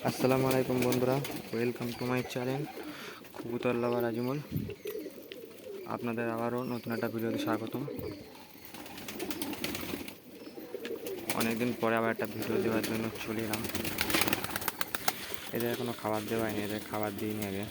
আসসালামু আলাইকুম বন্ধুরা, ওয়েলকাম টু মাই চ্যানেল কবুতর লাভার আজিমুল। আপনাদের আবারও নতুন একটা ভিডিওতে স্বাগতম। অনেকদিন পরে আবার একটা ভিডিও দেওয়ার জন্য চলে এলাম। এদের এখনও খাবার দেওয়া হয়নি, এদের খাবার দিইনি আগে।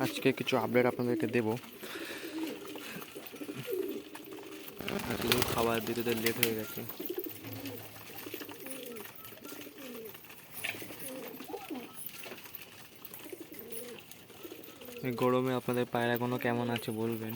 আজকে কিছু আপডেট আপনাদেরকে দেবো। আজকে খাবার দিতে লেট হয়ে গেছে। এই গরমে আপনাদের পায়রাগুলো কেমন আছে বলবেন।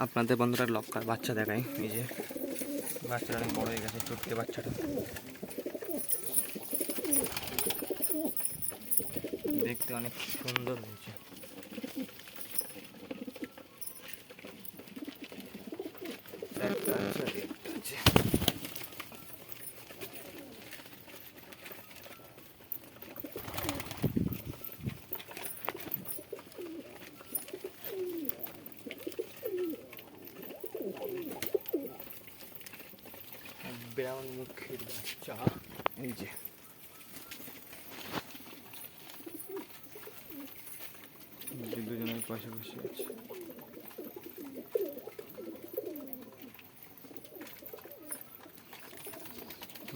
আপনাদের বন্ধুরা লক্কার বাচ্চা দেখায়। এই যে বাচ্চাটা অনেক বড় হয়ে গেছে, ছোট্ট বাচ্চাটা দেখতে অনেক সুন্দর হয়েছে। ব্রাউন মুখের বাচ্চা, এই যে দুজনের পাশাপাশি আছে।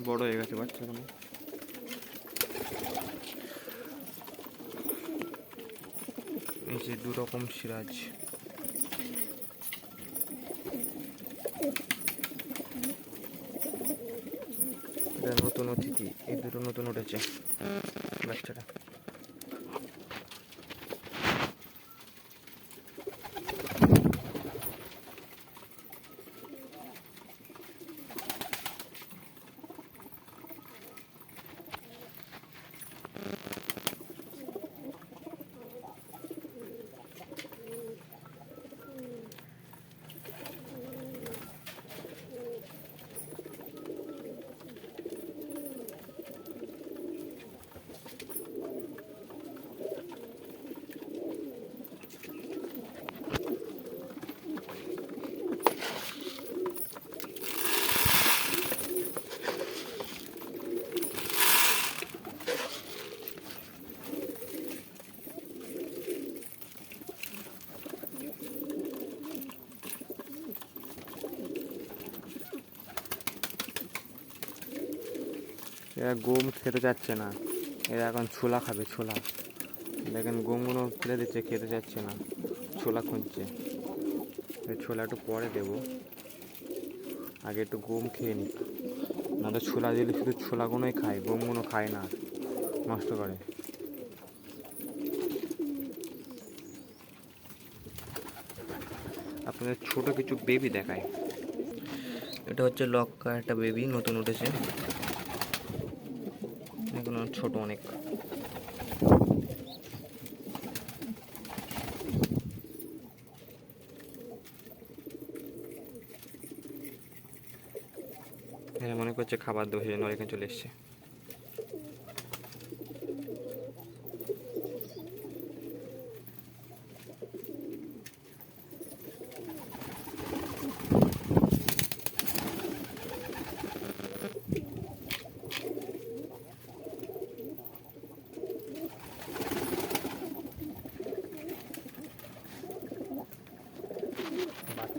বড় হয়ে গেছে বাচ্চাগুলো। এই যে দু রকম সিরাজ, এটা নতুন অতিথি। এই দুটো নতুন উঠেছে বাচ্চাটা। এরা গম খেতে চাচ্ছে না, এরা এখন ছোলা খাবে। ছোলা দেখেন, গমগুলো ফেলে দিচ্ছে, খেতে চাচ্ছে না, ছোলা খুঁজছে। ছোলা একটু পরে দেবো, আগে একটু গম খেয়ে নিক। না তো ছোলা দিলে শুধু ছোলাগুলোই খায়, গমগুলো খায় না, নষ্ট করে। আপনাদের ছোট কিছু বেবি দেখায়। এটা হচ্ছে লক্কা, একটা বেবি নতুন উঠেছে, এখন ছোট অনেক। হ্যাঁ, মনে করছে খাবার দেবো, সেই জন্য এখানে চলে এসছে।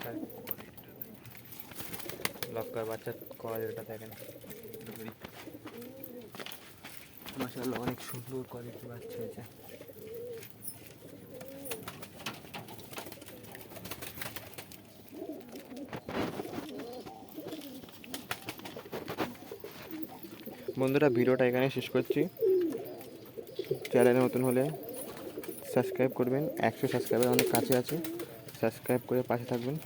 দেখায় লক্কার বাচ্চা কোয়ালিটিটা দেখেন মাশাআল্লাহ অনেক সুন্দর কোয়ালিটির বাচ্চা হয়েছে। বন্ধুরা ভিডিওটা এখানে শেষ করছি। চ্যানেলে নতুন হলে সাবস্ক্রাইব করবেন, 100 সাবস্ক্রাইবার অনেক কাছে আছে, সাবস্ক্রাইব করে পাশে থাকবেন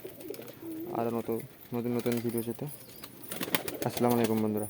আরও নতুন নতুন ভিডিও যেতে। আসসালামু আলাইকুম বন্ধুরা।